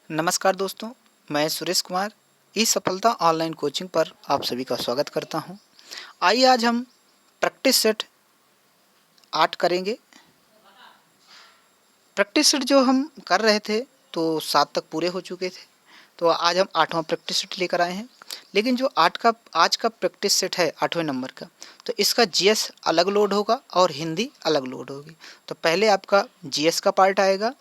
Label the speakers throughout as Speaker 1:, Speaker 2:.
Speaker 1: नमस्कार दोस्तों, मैं सुरेश कुमार ई सफलता ऑनलाइन कोचिंग पर आप सभी का स्वागत करता हूं। आइए आज हम प्रैक्टिस सेट 8 करेंगे। प्रैक्टिस सेट जो हम कर रहे थे तो 7 तक पूरे हो चुके थे, तो आज हम 8वां प्रैक्टिस सेट लेकर आए हैं। लेकिन जो आज का प्रैक्टिस सेट है 8वें नंबर का, तो इसका जीएस अलग लोड होगा और हिंदी अलग लोड होगी। तो पहले आपका जीएस का पार्ट आएगा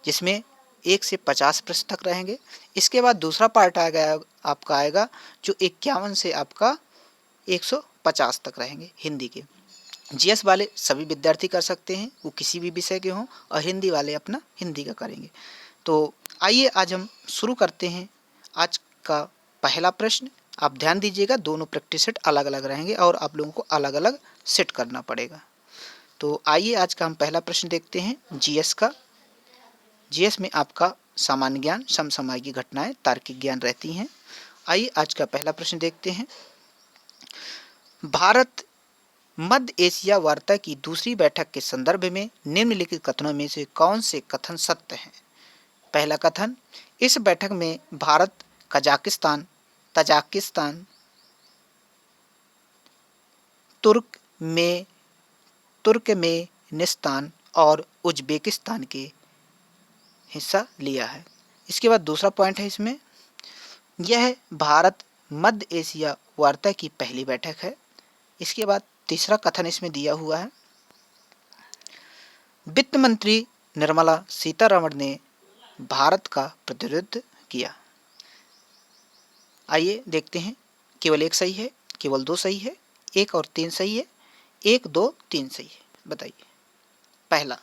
Speaker 1: जिसमें 1 से 50 प्रश्न तक रहेंगे। इसके बाद दूसरा पार्ट आपका आएगा जो 51 से आपका 150 तक रहेंगे हिंदी के। जीएस वाले सभी विद्यार्थी कर सकते हैं, वो किसी भी विषय के हों, और हिंदी वाले अपना हिंदी का करेंगे। तो आइए आज हम शुरू करते हैं। आज का पहला प्रश्न आप ध्यान दीजिएगा, दोनों प्रैक्टिस सेट अलग अलग रहेंगे और आप लोगों को अलग अलग सेट करना पड़ेगा। तो आइए आज का हम पहला प्रश्न देखते हैं जीएस का। जीएस में आपका सामान्य ज्ञान, समसामयिक घटनाएं, तार्किक ज्ञान रहती हैं। आइए आज का पहला प्रश्न देखते हैं। भारत मध्य एशिया वार्ता की दूसरी बैठक के संदर्भ में निम्नलिखित कथनों में से कौन से कथन सत्य हैं? पहला कथन, इस बैठक में भारत कजाकिस्तान, तजाकिस्तान, तुर्कमेनिस्तान और उज्बेकिस्तान के हिस्सा लिया है। इसके बाद दूसरा पॉइंट है इसमें, यह भारत मध्य एशिया वार्ता की पहली बैठक है। इसके बाद तीसरा कथन इसमें दिया हुआ है, वित्त मंत्री निर्मला सीतारमण ने भारत का प्रतिनिधित्व किया। आइए देखते हैं, केवल एक सही है, केवल 2 सही है, 1 और 3 सही है, 1 2 3 सही है। बताइए। पहला,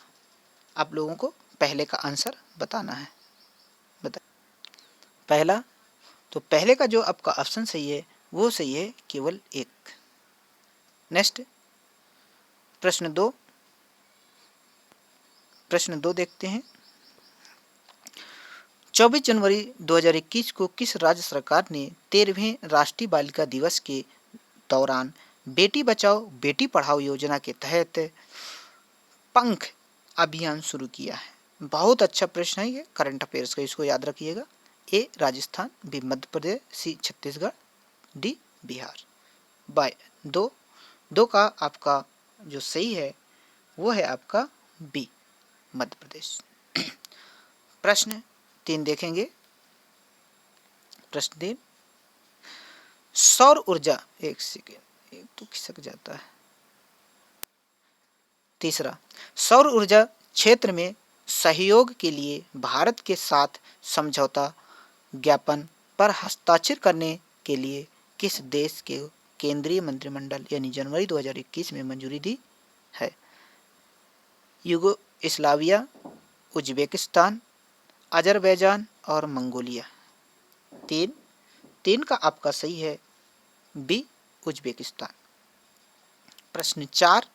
Speaker 1: आप लोगों को पहले का आंसर बताना है। बताइए पहला। तो पहले का जो आपका ऑप्शन सही है वो सही है, केवल 1। नेक्स्ट प्रश्न 2। प्रश्न 2 देखते हैं। 24 जनवरी 2021 को किस राज्य सरकार ने 13वें राष्ट्रीय बालिका दिवस के दौरान बेटी बचाओ बेटी पढ़ाओ योजना के तहत पंख अभियान शुरू किया है? बहुत अच्छा प्रश्न है ये, करंट अफेयर्स का, इसको याद रखिएगा। ए राजस्थान, बी मध्य प्रदेश, सी छत्तीसगढ़, डी बिहार। बाय दो का आपका जो सही है वो है आपका बी मध्य प्रदेश। प्रश्न 3 देखेंगे। प्रश्न 3, सौर ऊर्जा, एक सेकेंड, एक तो खिसक जाता है। तीसरा, सौर ऊर्जा क्षेत्र में सहयोग के लिए भारत के साथ समझौता ज्ञापन पर हस्ताक्षर करने के लिए किस देश के केंद्रीय मंत्रिमंडल यानी जनवरी 2021 में मंजूरी दी है? यूगोस्लाविया, उज्बेकिस्तान, अजरबैजान और मंगोलिया। 3 का आपका सही है बी उज्बेकिस्तान। प्रश्न 4,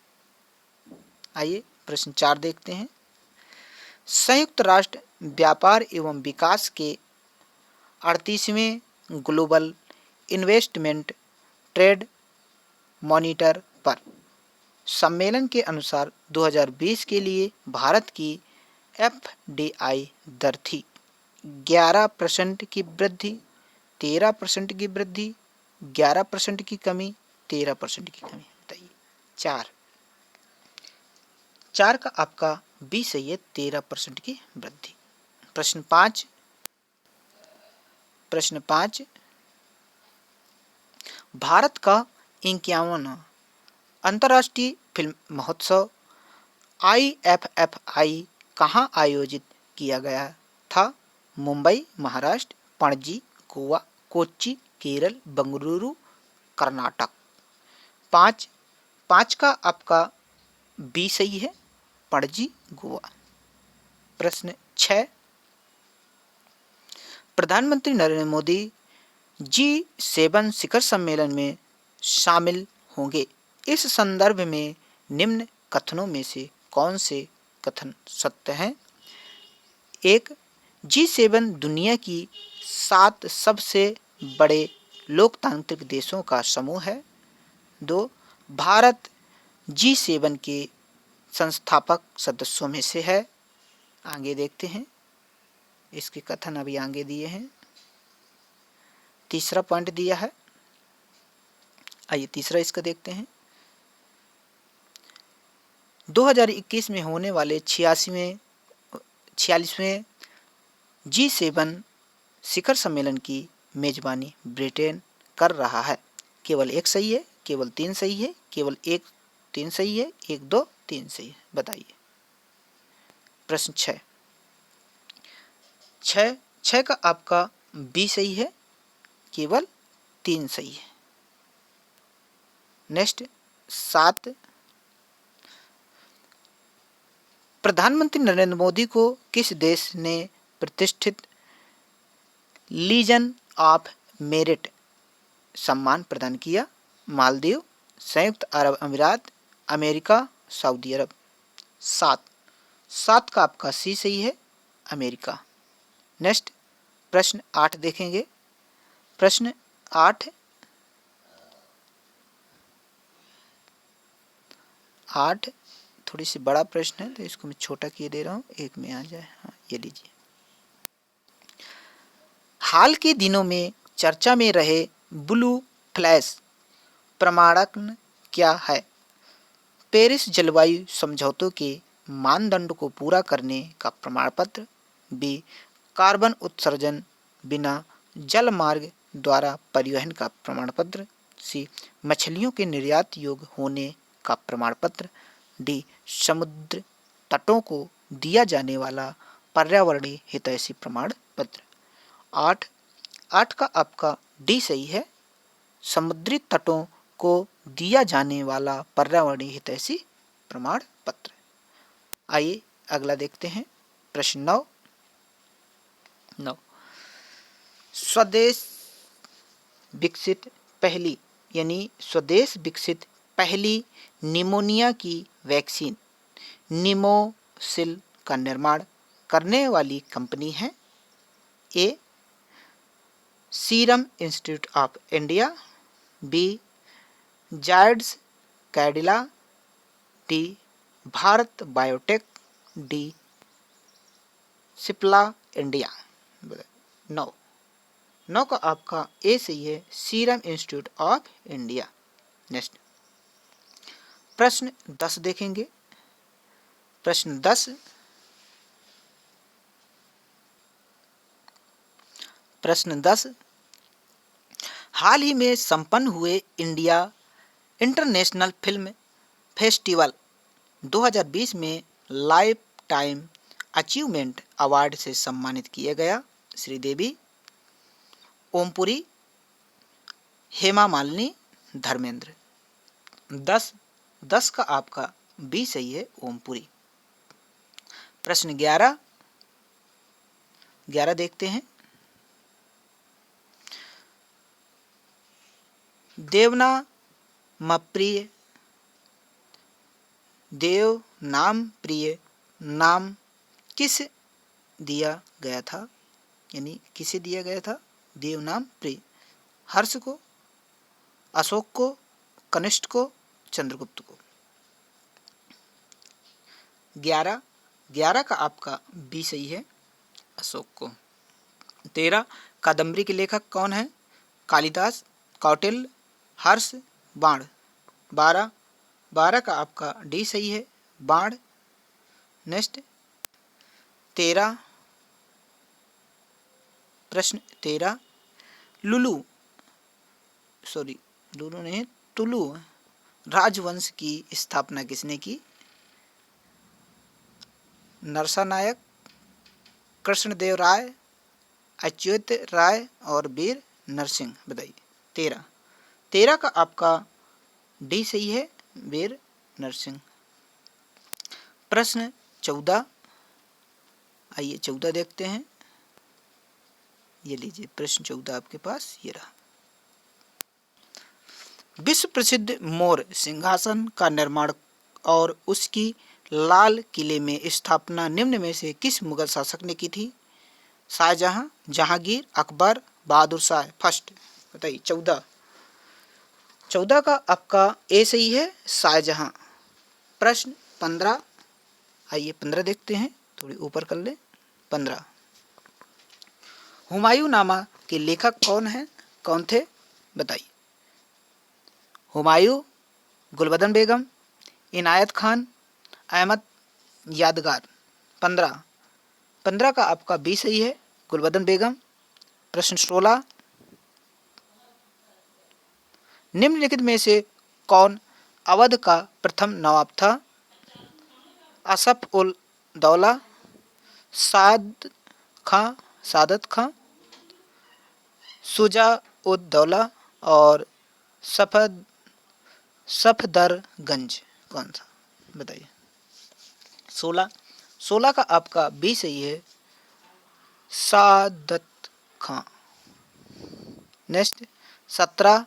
Speaker 1: आइए प्रश्न 4 देखते हैं। संयुक्त राष्ट्र व्यापार एवं विकास के 38वें ग्लोबल इन्वेस्टमेंट ट्रेड मॉनिटर पर सम्मेलन के अनुसार 2020 के लिए भारत की एफडीआई दर थी 11% की वृद्धि, 13% की वृद्धि, 11% की कमी, 13% की कमी। बताइए। 4 का आपका बी सही है, 13% की वृद्धि। प्रश्न 5। भारत का 51वां अंतर्राष्ट्रीय फिल्म महोत्सव IFFI कहाँ आयोजित किया गया था? मुंबई, महाराष्ट्र, पणजी, गोवा, कोच्चि, केरल, बेंगलुरु, कर्नाटक। 5 का आपका बी सही है, पणजी, गोवा। प्रश्न 6, प्रधानमंत्री नरेंद्र मोदी G7 शिखर सम्मेलन में शामिल होंगे। इस संदर्भ में निम्न कथनों में से कौन से कथन सत्य हैं? 1, G7 दुनिया की 7 सबसे बड़े लोकतांत्रिक देशों का समूह है। 2, भारत G7 के संस्थापक सदस्यों में से है। आगे देखते हैं। इसके कथन अभी आगे दिए हैं। तीसरा पॉइंट दिया है, आइए तीसरा इसका देखते हैं। 2021 में होने वाले 46वें G7 शिखर सम्मेलन की मेजबानी ब्रिटेन कर रहा है। केवल एक सही है, केवल तीन सही है, केवल एक तीन सही है, एक दो तीन सही है, बताइए। प्रश्न 6 का आपका बी सही है, केवल तीन सही है। नेक्स्ट 7, प्रधानमंत्री नरेंद्र मोदी को किस देश ने प्रतिष्ठित लीजन ऑफ मेरिट सम्मान प्रदान किया? मालदीव, संयुक्त अरब अमीरात, अमेरिका, सऊदी अरब। 7 का आपका सी सही है, अमेरिका। नेक्स्ट प्रश्न 8 देखेंगे। प्रश्न 8 थोड़ी सी बड़ा प्रश्न है तो इसको मैं छोटा किए दे रहा हूँ, एक में आ जाए। हाँ, ये लीजिए। हाल के दिनों में चर्चा में रहे ब्लू फ्लैश प्रमाणन क्या है? पेरिस जलवायु समझौतों के मानदंड को पूरा करने का प्रमाण पत्र, बी कार्बन उत्सर्जन बिना जल मार्ग द्वारा परिवहन का प्रमाण पत्र, सी मछलियों के निर्यात योग्य होने का प्रमाण पत्र, डी समुद्र तटों को दिया जाने वाला पर्यावरणीय हितैषी प्रमाण पत्र। 8 का आपका डी सही है, समुद्री तटों को दिया जाने वाला पर्यावरणीय हितैषी प्रमाण पत्र। आइए अगला देखते हैं। प्रश्न 9 स्वदेश विकसित पहली निमोनिया की वैक्सीन निमोसिल का निर्माण करने वाली कंपनी है? A Serum Institute of India, B Zydus Cadila, D Bharat Biotech, D Cipla India. 9 का आपका ए सही है, Serum Institute of India. Next प्रश्न 10 देखेंगे। प्रश्न 10 हाल ही में संपन्न हुए इंडिया इंटरनेशनल फिल्म फेस्टिवल 2020 में लाइफ टाइम अचीवमेंट अवार्ड से सम्मानित किया गया श्रीदेवी, ओमपुरी, हेमा मालिनी, धर्मेंद्र। 10 का आपका बी सही है, ओमपुरी। प्रश्न 11 देखते हैं। देव नाम प्रिय नाम किस दिया गया था? यानी किसे दिया गया था देव नाम प्रिय? हर्ष को, अशोक को, कनिष्ठ को, चंद्रगुप्त को। 11 का आपका बी सही है, अशोक को। 13 कादम्बरी के लेखक कौन है? कालिदास, कौटिल्य, हर्ष, बाण। 12 का आपका डी सही है, बाण। नेक्स्ट 13 प्रश्न 13 तुलु राजवंश की स्थापना किसने की? नरसानायक, कृष्णदेव राय, अच्युत राय और वीर नरसिंह। बताइए। 13 का आपका डी सही है, वीर नरसिंह। प्रश्न 14 आइए 14 देखते हैं। ये लीजिए प्रश्न 14 आपके पास ये रहा। विश्व प्रसिद्ध मोर सिंहासन का निर्माण और उसकी लाल किले में स्थापना निम्न में से किस मुगल शासक ने की थी? शाहजहां, जहांगीर, अकबर, बहादुर शाह फर्स्ट। बताइए। 14 का आपका ए सही है, शाहजहां। प्रश्न 15 आइए 15 देखते हैं, थोड़ी ऊपर कर ले। 15 हुमायूंनामा के लेखक कौन थे बताइए। हुमायूं, गुलबदन बेगम, इनायत खान, अहमद यादगार। 15 का आपका बी सही है, गुलबदन बेगम। प्रश्न 16, निम्नलिखित में से कौन अवध का प्रथम नवाब था? असफ उल दौला, सादत खां, शुजा उद दौला और सफदरगंज। कौन सा बताइए। 16 का आपका बी सही है, सादत खां। नेक्स्ट 17,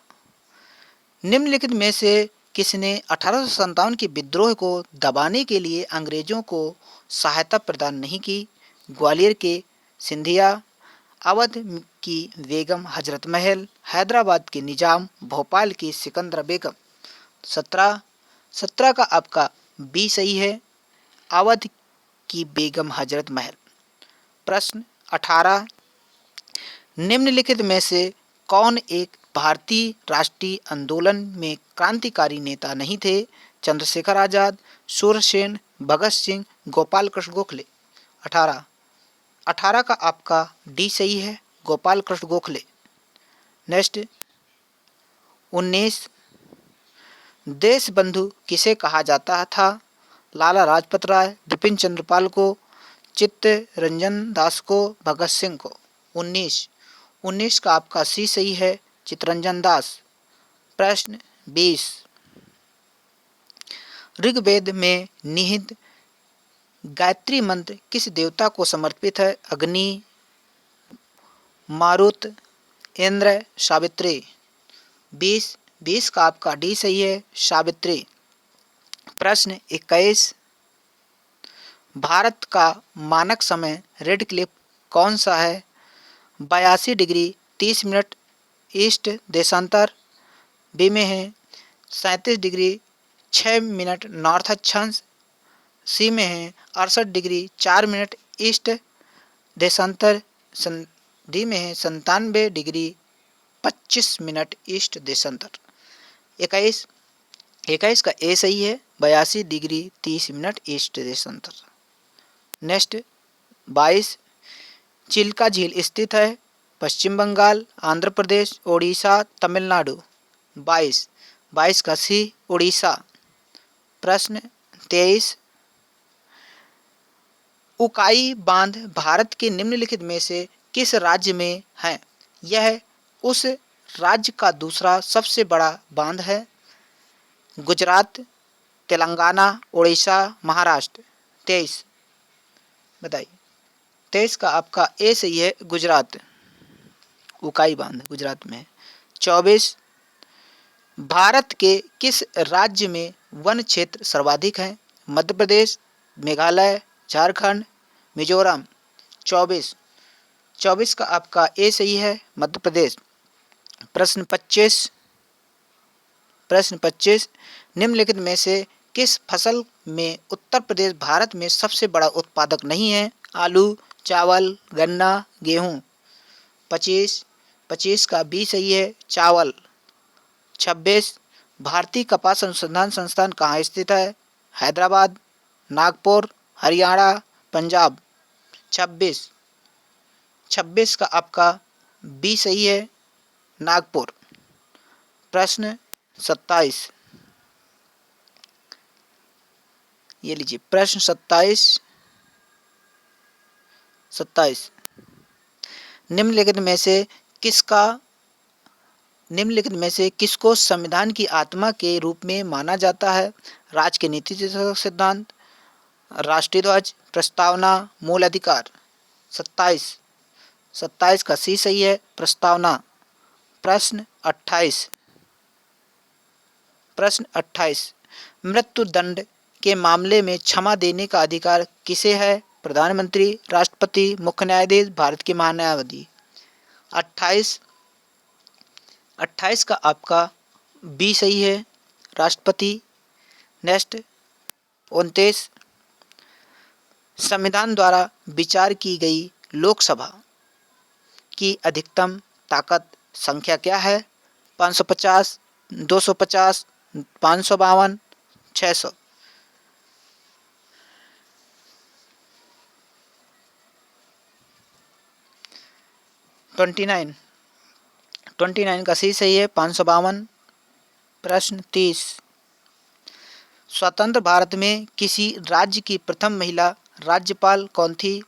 Speaker 1: निम्नलिखित में से किसने 1857 के विद्रोह को दबाने के लिए अंग्रेजों को सहायता प्रदान नहीं की? ग्वालियर के सिंधिया, अवध की बेगम हजरत महल, हैदराबाद के निजाम, भोपाल की सिकंदरा बेगम। 17 का आपका बी सही है, अवध की बेगम हजरत महल। प्रश्न 18, निम्नलिखित में से कौन एक भारतीय राष्ट्रीय आंदोलन में क्रांतिकारी नेता नहीं थे? चंद्रशेखर आजाद, सूरसेन, भगत सिंह, गोपाल कृष्ण गोखले। 18 का आपका डी सही है, गोपाल कृष्ण गोखले। नेक्स्ट 19, देश बंधु किसे कहा जाता था? लाला लाजपत राय, बिपिन चंद्रपाल को, चित्तरंजन दास को, भगत सिंह को। 19 का आपका सी सही है, चित्तरंजन दास। प्रश्न 20, ऋग्वेद में निहित गायत्री मंत्र किस देवता को समर्पित है? अग्नि, मारुत, इंद्र, सावित्री। 20 का आपका डी सही है, सावित्री। प्रश्न 21, भारत का मानक समय रेड क्लिफ कौन सा है? 82 डिग्री 30 मिनट ईस्ट देशांतर, बी में है 37 डिग्री 6 मिनट नॉर्थ अक्षांश, सी में है 68 डिग्री 4 मिनट ईस्ट देशांतर, डी में है 97 डिग्री 25 मिनट ईस्ट देशांतर। 21 का ए सही है, 82 डिग्री 30 मिनट ईस्ट देशांतर। नेक्स्ट 22, चिल्का झील स्थित है पश्चिम बंगाल, आंध्र प्रदेश, ओडिशा, तमिलनाडु। 22 का सी, उड़ीसा। प्रश्न 23, उकाई बांध भारत के निम्नलिखित में से किस राज्य में है? यह उस राज्य का दूसरा सबसे बड़ा बांध है। गुजरात, तेलंगाना, उड़ीसा, महाराष्ट्र। 23 बताइए। 23 का आपका ए सही है, गुजरात। उकाई बांध गुजरात में है। 24, भारत के किस राज्य में वन क्षेत्र सर्वाधिक है? मध्य प्रदेश, मेघालय, झारखंड, मिजोरम। 24 का आपका ए सही है, मध्य प्रदेश। प्रश्न 25, निम्नलिखित में से किस फसल में उत्तर प्रदेश भारत में सबसे बड़ा उत्पादक नहीं है? आलू, चावल, गन्ना, गेहूं। 25 का बी सही है, चावल। 26, भारतीय कपास अनुसंधान संस्थान कहाँ स्थित है? हैदराबाद, नागपुर, हरियाणा, पंजाब। 26 का आपका बी सही है, नागपुर। प्रश्न 27, ये लीजिए प्रश्न 27, निम्नलिखित में से किसको संविधान की आत्मा के रूप में माना जाता है? राज्य के नीति सिद्धांत, राष्ट्रीय ध्वज, प्रस्तावना, मूल अधिकार। 27 का सी सही है, प्रस्तावना। प्रश्न 28, मृत्यु दंड के मामले में क्षमा देने का अधिकार किसे है? प्रधानमंत्री, राष्ट्रपति, मुख्य न्यायाधीश, भारत के महान्यायाधीश। 28 का आपका बी सही है, राष्ट्रपति। नेक्स्ट 29, संविधान द्वारा विचार की गई लोकसभा की अधिकतम ताकत संख्या क्या है? 550, 250, 552, 600। 29, 29 का सही है 552। प्रश्न 30, स्वतंत्र भारत में किसी राज्य की प्रथम महिला राज्यपाल कौन थी?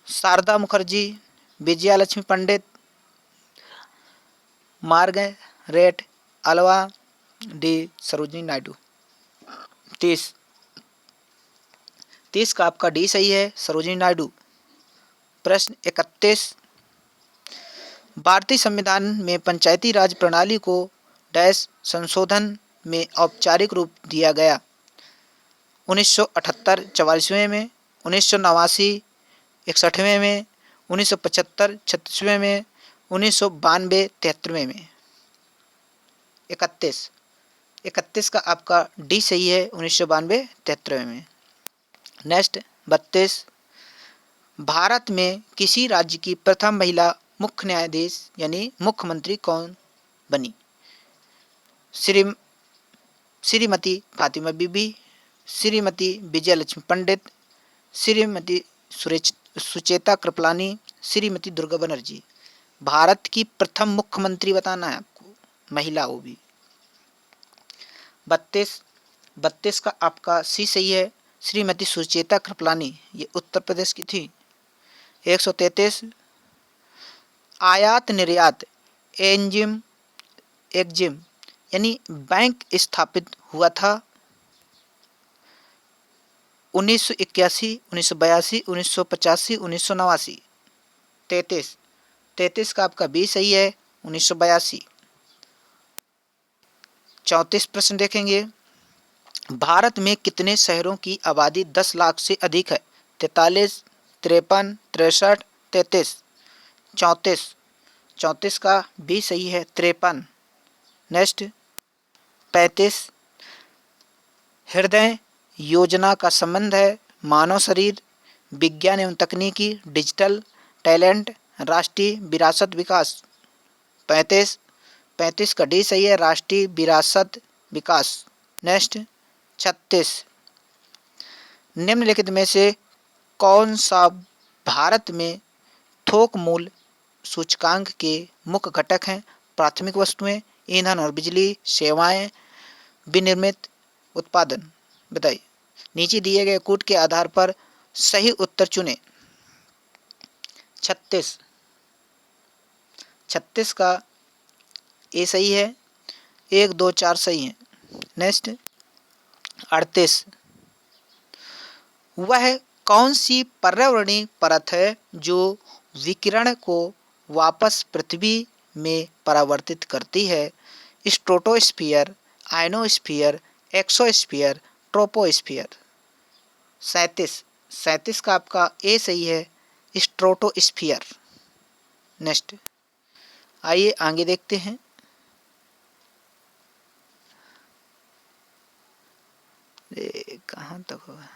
Speaker 1: शारदा मुखर्जी, विजया लक्ष्मी पंडित, मार्गरेट अल्वा, डी सरोजिनी नायडू। 30, 30 का आपका डी सही है, सरोजिनी नायडू। प्रश्न 31, भारतीय संविधान में पंचायती राज प्रणाली को डैश संशोधन में औपचारिक रूप दिया गया? 1978 44वें में, 1989 61वें में, 1975 36वें में, 1992 73वें में। 31, 31 का आपका डी सही है, 1992 73वें में। नेक्स्ट 32, भारत में किसी राज्य की प्रथम महिला मुख्य न्यायाधीश यानी मुख्यमंत्री कौन बनी? श्रीमती फातिमा बीबी, श्रीमती विजय लक्ष्मी पंडित, श्रीमती सुचेता कृपलानी, श्रीमती दुर्गा बनर्जी। भारत की प्रथम मुख्यमंत्री बताना है आपको, महिला वो भी। 32 का आपका सी सही है, श्रीमती सुचेता कृपलानी, ये उत्तर प्रदेश की थी। 133, आयात निर्यात एग्जिम यानी बैंक स्थापित हुआ था? 1981, 1982, 1985, 1989। 33 का आपका बी सही है, 1982। 34 प्रश्न देखेंगे, भारत में कितने शहरों की आबादी 10 लाख से अधिक है? 43, 53, 63, 33। 34 का बी सही है, 53। नेक्स्ट 35, हृदय योजना का संबंध है मानव शरीर, विज्ञान एवं तकनीकी, डिजिटल, टैलेंट, राष्ट्रीय विरासत विकास। 35 का डी सही है, राष्ट्रीय विरासत विकास। नेक्स्ट 36, निम्नलिखित में से कौन सा भारत में थोक मूल्य सूचकांक के मुख्य घटक हैं? प्राथमिक वस्तुएं, ईंधन और बिजली, सेवाएं, विनिर्मित उत्पादन। बताइए, नीचे दिए गए कूट के आधार पर सही उत्तर चुनें। 36 का ए सही है, 1, 2, 4 सही है। नेक्स्ट 38, वह कौन सी पर्यावरणीय परत है जो विकिरण को वापस पृथ्वी में परावर्तित करती है? Stratosphere, ionosphere, exosphere, troposphere. 37 का आपका ए सही है, स्ट्रेटोस्फीयर। नेक्स्ट आइए आगे देखते हैं। कहाँ तक होगा?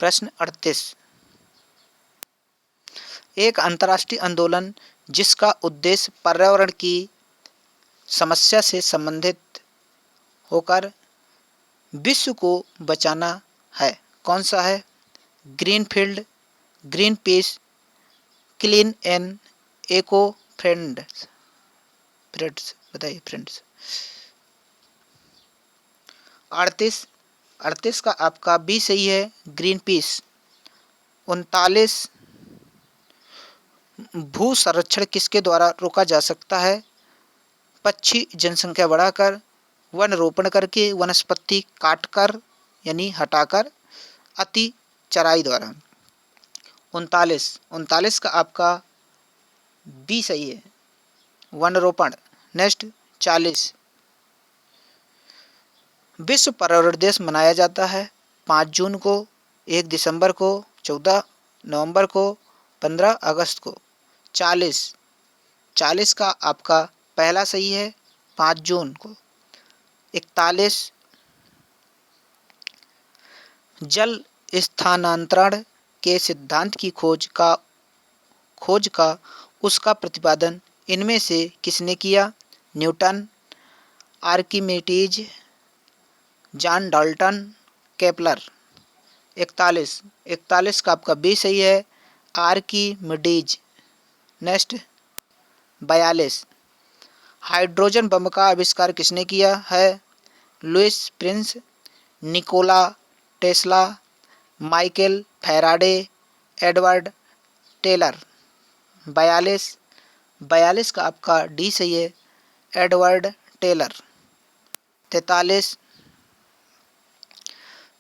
Speaker 1: प्रश्न 38, एक अंतर्राष्ट्रीय आंदोलन जिसका उद्देश्य पर्यावरण की समस्या से संबंधित होकर विश्व को बचाना है, कौन सा है? Greenfield, green peas, clean and echo friends. बताइए फ्रेंड्स। 38 का आपका बी सही है, ग्रीन पीस। 39, भू संरक्षण किसके द्वारा रोका जा सकता है? पक्षी जनसंख्या बढ़ाकर, वन रोपण करके, वनस्पति काटकर यानी हटाकर, अति चराई द्वारा। 39 का आपका बी सही है, वन रोपण। नेक्स्ट 40, विश्व पर्यावरण दिवस मनाया जाता है 5 जून को, 1 दिसंबर को, 14 नवंबर को, 15 अगस्त को। 40 का आपका पहला सही है, 5 जून को। 41 जल स्थानांतरण के सिद्धांत की खोज का उसका प्रतिपादन इनमें से किसने किया? Newton, Archimedes, John Dalton, Kepler. 41 का आपका बी सही है, आर्किमिडीज। नेक्स्ट 42 हाइड्रोजन बम का आविष्कार किसने किया है? Louis Prince, Nikola Tesla, Michael Faraday, Edward Teller. 42 का आपका डी सही है, एडवर्ड टेलर। 43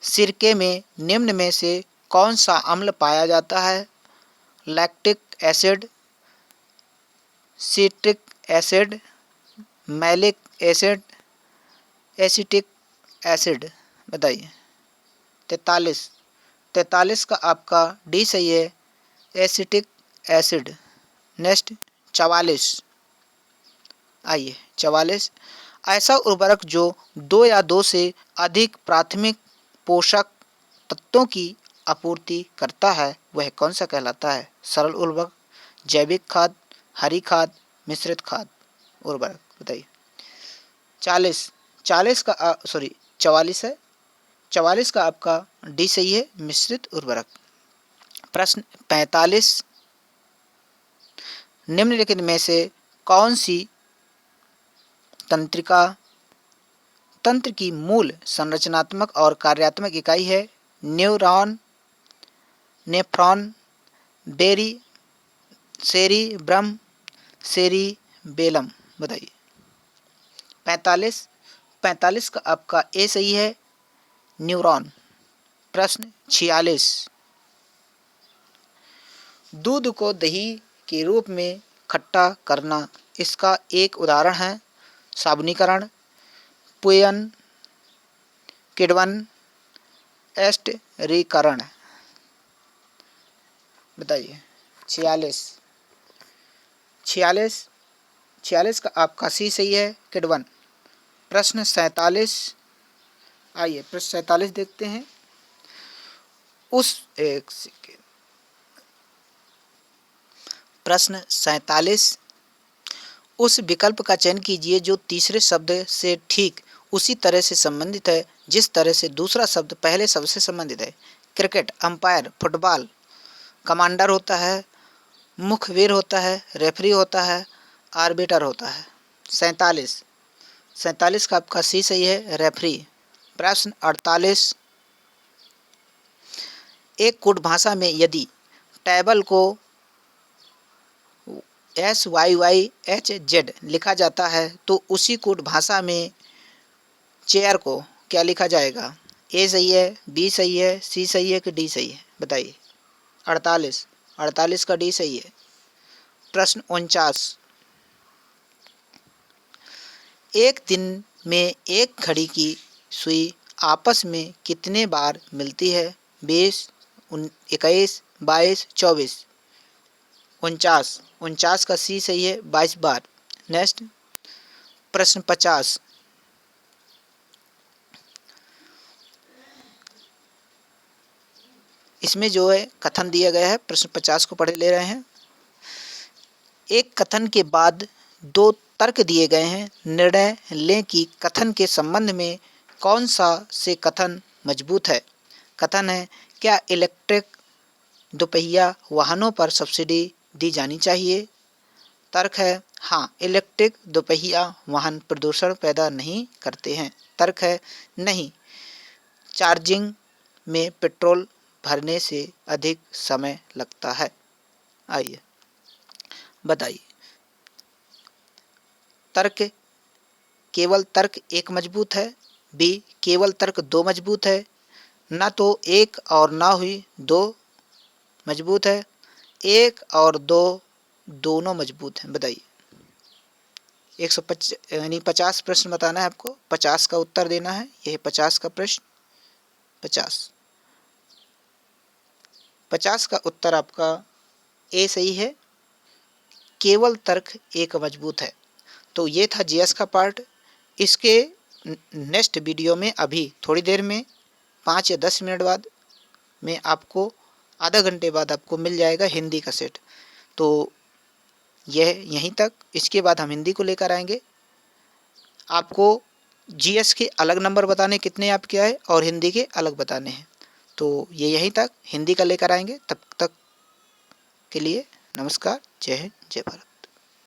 Speaker 1: सिरके में निम्न में से कौन सा अम्ल पाया जाता है? Lactic acid, citric acid, malic acid, acetic acid. बताइए। 43 का आपका डी सही है, एसिटिक एसिड। नेक्स्ट 44 आइए 44 ऐसा उर्वरक जो 2 या 2 से अधिक प्राथमिक पोषक तत्वों की आपूर्ति करता है वह कौन सा कहलाता है? सरल उर्वरक, जैविक खाद, हरी खाद, मिश्रित खाद उर्वरक। बताइए। 44 है। 44 का आपका डी सही है, मिश्रित उर्वरक। प्रश्न 45 निम्नलिखित में से कौन सी तंत्र की मूल संरचनात्मक और कार्यात्मक इकाई है? Neuron, nephron, cerebrum, cerebellum. बताइए। 45 का आपका ए सही है, न्यूरॉन। प्रश्न 46 दूध को दही के रूप में खट्टा करना इसका एक उदाहरण है? साबुनीकरण, पुयन, किण्वन, एस्टरीकरण। बताइए। 46 का आपका सी सही है, किण्वन। प्रश्न 47 आइए प्रश्न 47 देखते हैं। प्रश्न 47 उस विकल्प का चयन कीजिए जो तीसरे शब्द से ठीक उसी तरह से संबंधित है जिस तरह से दूसरा शब्द पहले शब्द से संबंधित है। क्रिकेट, अंपायर, फुटबॉल, कमांडर होता है, मुखबिर होता है, रेफरी होता है, आर्बिटर होता है। 47 का आपका सी सही है, रेफरी। प्रश्न 48 एक कोड भाषा में यदि टेबल को SYYHZ लिखा जाता है तो उसी कोड भाषा में चेयर को क्या लिखा जाएगा? ए सही है, बी सही है, सी सही है कि डी सही है? बताइए। 48 का डी सही है। प्रश्न 49 एक दिन में एक घड़ी की सुई आपस में कितने बार मिलती है? 20, 21, 22, 24। 49 का सी सही है, 22 बार। नेक्स्ट प्रश्न 50 इसमें जो है कथन दिया गया है, प्रश्न 50 को पढ़े ले रहे हैं। एक कथन के बाद 2 तर्क दिए गए हैं, निर्णय लें कि कथन के संबंध में कौन सा से कथन मजबूत है। कथन है, क्या इलेक्ट्रिक दोपहिया वाहनों पर सब्सिडी दी जानी चाहिए? तर्क है, हाँ, इलेक्ट्रिक दोपहिया वाहन प्रदूषण पैदा नहीं करते हैं। तर्क है, नहीं, चार्जिंग में पेट्रोल भरने से अधिक समय लगता है। आइए बताइए। केवल तर्क 1 मजबूत है, बी केवल तर्क 2 मजबूत है, ना तो 1 और ना हुई 2 मजबूत है, 1 और 2 दोनों मजबूत हैं। बताइए। 50 प्रश्न बताना है आपको, 50 का उत्तर देना है। यह 50 का प्रश्न। 50 का उत्तर आपका ए सही है, केवल तर्क 1 मजबूत है। तो ये था जीएस का पार्ट। इसके नेक्स्ट वीडियो में अभी थोड़ी देर में 5 या 10 मिनट बाद में आपको आधा घंटे बाद आपको मिल जाएगा हिंदी का सेट। तो यह यहीं तक, इसके बाद हम हिंदी को लेकर आएंगे। आपको जीएस के अलग नंबर बताने कितने आपके आए और हिंदी के अलग बताने हैं। तो ये यहीं तक हिंदी का लेकर आएंगे। तब तक के लिए नमस्कार, जय हिंद, जय भारत।